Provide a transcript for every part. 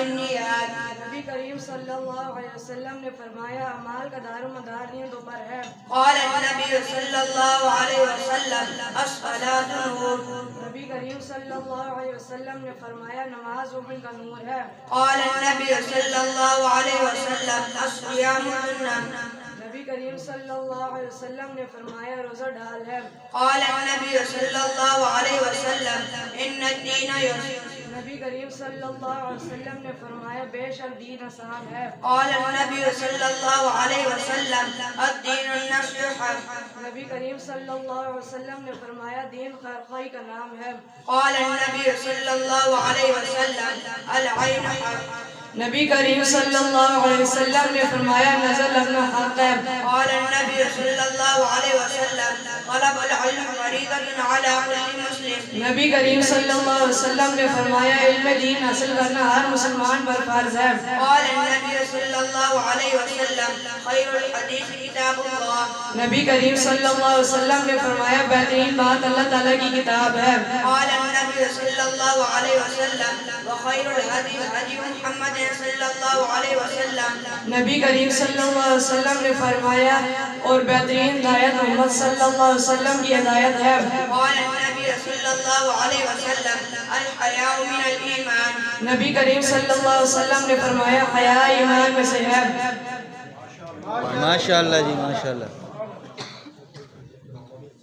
بالنيات. نبی کریم صلی اللہ علیہ وسلم نے فرمایا اعمال کا دار و مدار نیتوں پر ہے۔ قال النبي صلى الله عليه وسلم الصلاة نور. نبی کریم صلی اللہ علیہ وسلم نے فرمایا نماز مومن کا نور ہے۔ قال النبي صلى الله عليه وسلم الصيام جنة. نبی کریم صلی اللہ علیہ وسلم نے فرمایا روزہ ڈھال ہے۔ قال النبي صلى الله عليه وسلم إن الدين يسر. نبی کریم صلی اللہ علیہ وسلم نے فرمایا بے شک دین آسان ہے۔ قال النبي صلى الله عليه وسلم الدين النصيحة. نبی کریم صلی اللہ علیہ وسلم نے فرمایا دین خیر خواہی کا نام ہے۔ قال النبي صلى الله عليه وسلم العين حق. نبی کریم صلی اللہ علیہ وسلم نے فرمایا نظر لگنا حق ہے۔ قال النبي صلى الله عليه وسلم طلب العلم فريضة على كل مسلم. نبی کریم صلی اللہ علیہ وسلم نے فرمایا علم دین حاصل کرنا ہر مسلمان پر فرض ہے۔ قال النبي صلى الله عليه وسلم خير الحديث كتاب الله. نبی کریم صلی اللہ علیہ وسلم نے فرمایا بہترین بات اللہ تعالیٰ کی کتاب ہے۔ قال النبي صلى الله عليه وسلم وخير الهدي هدي محمد صلى الله عليه وسلم. نبی کریم صلی اللہ علیہ وسلم نے فرمایا اور بہترین ہدایت محمد صلی اللہ علیہ وسلم کی ہدایت ہے۔ قال النبي صلى الله عليه وسلم الحياء من الإيمان. نبی کریم صلی اللہ علیہ وسلم نے فرمایا حیا ایمان میں سے ہے۔ ماشاءاللہ جی ماشاءاللہ۔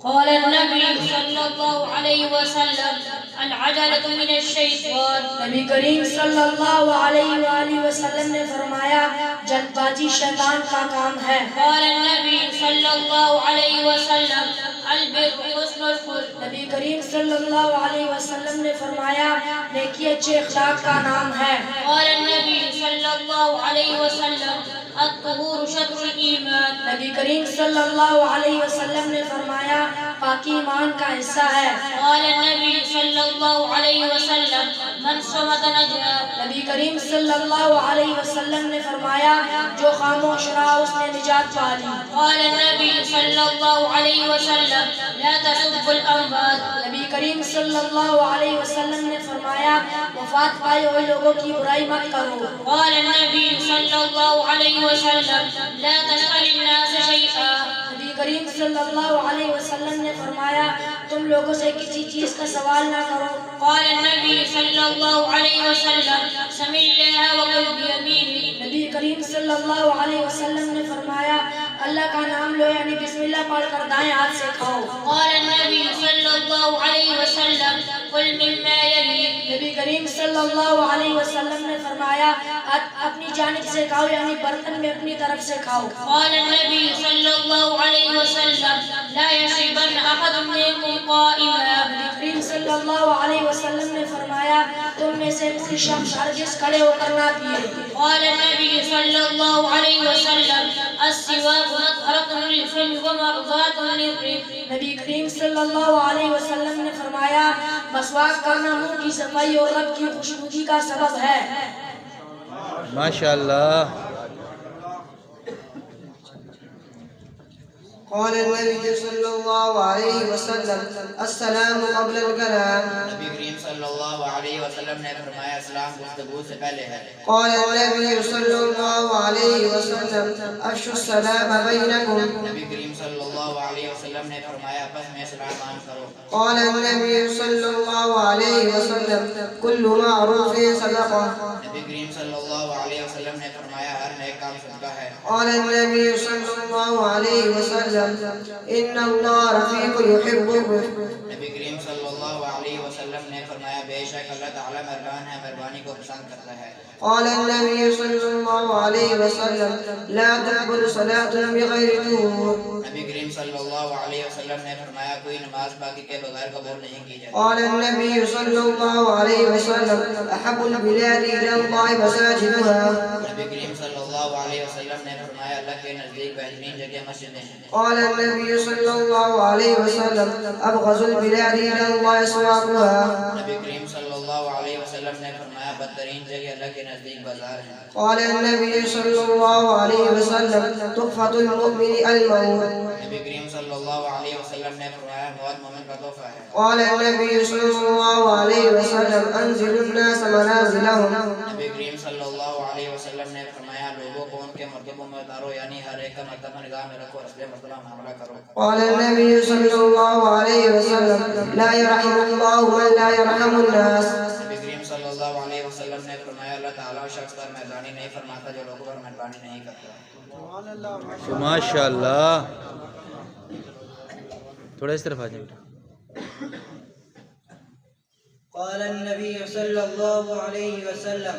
قال النبي صلى الله عليه وسلم العجلة من الشيطان. نبی کریم صلی اللہ علیہ وآلہ وسلم نے فرمایا جلد بازی شیطان کا کام ہے۔ قال النبي صلى الله عليه وسلم البر حسن الخلق. نبی کریم صلی اللہ علیہ وسلم نے فرمایا نیکی اچھے اخلاق کا نام ہے۔ قال النبي صلى الله عليه وسلم الطهور شطر الإيمان. نبی کریم صلی اللہ علیہ وسلم نے فرمایا پاکی ایمان کا حصہ ہے۔ قال النبي صلى الله عليه وسلم من صمت نجا. نبی کریم صلی اللہ علیہ وسلم نے فرمایا جو خاموش رہا اس نے نجات پا لی۔ قال النبي صلى الله عليه وسلم لا تسبوا الأموات. نبی کریم صلی اللہ علیہ وسلم نے فرمایا وفات پائے ہوئے لوگوں کی برائی مت کرو۔ قال النبي صلى الله عليه وسلم لا تسأل الناس شيئا. نبی کریم صلی اللہ علیہ وسلم نے فرمایا تم لوگوں سے کسی چیز کا سوال نہ کرو۔ قال النبي صلى الله عليه وسلم سم الله وقل بيمينه. نبی کریم صلی اللہ علیہ وسلم نے فرمایا اللہ کا نام لو یعنی بسم اللہ پڑھ کر دائیں ہاتھ سے کھاؤ۔ قال النبي صلى الله عليه وسلم قل مما يليك. نبی کریم صلی اللہ علیہ وسلم نے فرمایا اپنی جانب سے کھاؤ یعنی برتن میں اپنی طرف سے کھاؤ۔ قال النبي صلى الله عليه وسلم لا يشربن أحد منكم قائما. نبی کریم صلی اللہ علیہ وسلم نے فرمایا تم میں سے کوئی شخص ہرگز کھڑے ہو کر نہ پیے۔ قال النبي صلى الله عليه وسلم السواك مطهرة للفم ومرضاة للريح. نبی کریم صلی اللہ علیہ وسلم نے فرمایا مسواک کرنا منہ کی صفائی اور رب کی خوشنودی کا سبب ہے۔ ماشاءاللہ۔ قال النبي صلى الله عليه وسلم السلام قبل الكلام. نبی کریم صلی اللہ علیہ وسلم نے فرمایا اسلام گفتگو سے پہلے ہے۔ قال النبي صلى الله عليه وسلم افشوا السلام بينكم. نبی کریم صلی اللہ علیہ وسلم نے فرمایا بس میں سلام عام کرو۔ قال النبي صلى الله عليه وسلم كل معروف صدقة. نبی کریم صلی اللہ علیہ وسلم نے فرمایا ہر نیک کام صدقہ ہے۔ قال النبي صلى الله عليه وسلم إن الله رفيق يحب الرفق. نبی کریم صلی اللہ علیہ وسلم نے فرمایا بے شک اللہ تعالیٰ مہربان ہے مہربانی کو پسند کرتا ہے۔ قال النبي صلى الله عليه وسلم لا تقبل صلاة بغير طهور. نبی کریم صلی اللہ علیہ وسلم نے فرمایا کوئی نماز پاکی کے بغیر قبول نہیں کی جاتی۔ قال النبي صلى الله عليه وسلم أحب البلاد إلى الله مساجدها. نبی کریم صلی اللہ علیہ وسلم نے فرمایا اللہ کے نزدیک بہترین جگہ مسجدیں ہیں۔ قال النبي صلى الله عليه وسلم أبغض البلاد إلى الله أسواقها. نبی کریم صلی اللہ علیہ وسلم نے فرمایا بدترین جگہ اللہ کے نزدیک بازار ہیں۔ قال النبي صلى الله عليه وسلم تحفة المؤمن الموت. نبی کریم صلی اللہ علیہ وسلم نے فرمایا موت مومن کا تحفہ ہے۔ قال النبي صلى الله عليه وسلم أنزل الناس منازلهم. نبی کریم صلی مرتبوں میں اتارو، یعنی ہر ایک کا مرتبہ نگاہ میں رکھو، رسل مرتبہ معاملہ کرو۔ قال النبي صلى الله عليه وسلم لا يرحم الله من لا يرحم الناس۔ نبی کریم صلی اللہ علیہ وسلم نے فرمایا اللہ تعالیٰ شخص پر مہربانی نہیں فرماتا جو لوگوں پر مہربانی نہیں کرتا۔ ماشاء اللہ، تھوڑا اس طرف آ جائیں۔ قال النبي صلى الله عليه وسلم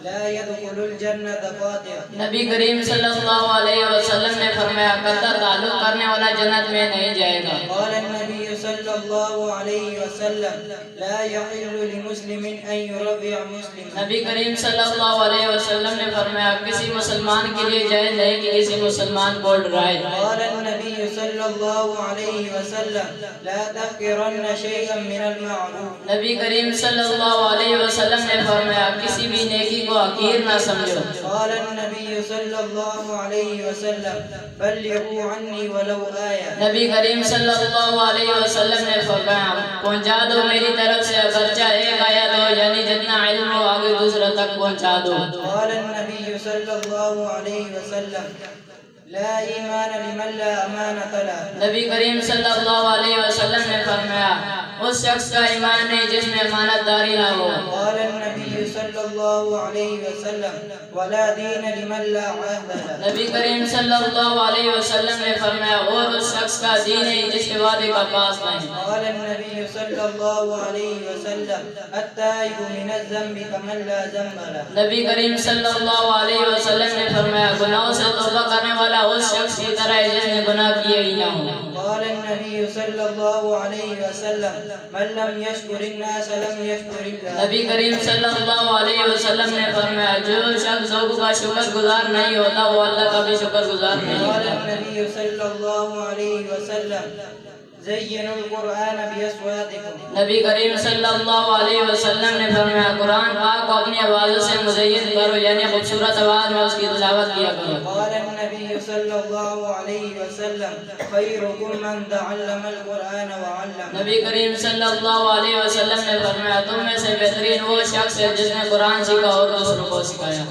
لا يدخل الجنة قاطع۔ نبی کریم صلی اللہ علیہ وسلم نے فرمایا قطع تعلق کرنے والا جنت میں نہیں جائے گا۔ قال النبي صلى الله عليه وسلم لا يحل لمسلم أن يربع مسلم۔ نبی کریم صلی اللہ علیہ وسلم نے فرمایا کسی مسلمان کے لیے جائز نہیں کہ کسی مسلمان کو ڈرائے۔ قال النبي صلى الله عليه وسلم لا تحقرن شيئا من المعروف۔ نبی کریم صلی اللہ علیہ وسلم نے فرمایا کسی بھی نیکی کو حقیر نہ سمجھو۔ قال النبي صلى الله عليه وسلم بلغوا عني ولو آية۔ نبی کریم صلی اللہ علیہ وسلم نے فرمایا پہنچا دو میری طرف سے اگرچہ ایک آیت ہو، یعنی جتنا علم ہو آگے دوسرے تک پہنچا دو۔ قال النبي صلى الله عليه وسلم لا ایمان لمن لا امانة له۔ نبی کریم صلی اللہ علیہ وسلم نے فرمایا اس شخص کا ایمان نہیں جس میں امانت داری نہ ہو۔ قال النبي صلى الله عليه وسلم ولا دين لمن لا عهد له۔ نبی کریم صلی اللہ علیہ وسلم نے فرمایا اور اس شخص کا دین ہے جس کے وعدے کا پاس نہیں۔ قال النبي صلى الله عليه وسلم التائب من الذنب كمن لا ذنب له۔ نبی کریم صلی اللہ علیہ وسلم نے فرمایا گناہوں سے توبہ کرنے والا اس شخص کی طرح ہے جس نے گناہ کیے ہی نہ ہو۔ قال النبي صلى الله عليه وسلم من لم يشكر الناس لم يشكر الله۔ نبی کریم صلی اللہ علیہ وسلم نے فرمایا جو شخص لوگوں کا شکر گزار نہیں ہوتا وہ اللہ کا بھی شکر گزار نہیں قال ہوتا۔ النبي صلى الله عليه وسلم زینوا القرآن باصواتکم۔ نبی کریم صلی اللہ علیہ وسلم نے فرمایا قرآن پاک کو اپنی آوازوں سے مزین کرو، یعنی خوبصورت آواز میں اس کی تلاوت کیا کرو۔ قال النبي صلى الله عليه وسلم خيركم من تعلم القرآن وعلم۔ نبی کریم صلی اللہ علیہ وسلم نے فرمایا تم میں سے بہترین وہ شخص ہے جس نے قرآن سیکھا اور دوسروں کو سکھایا۔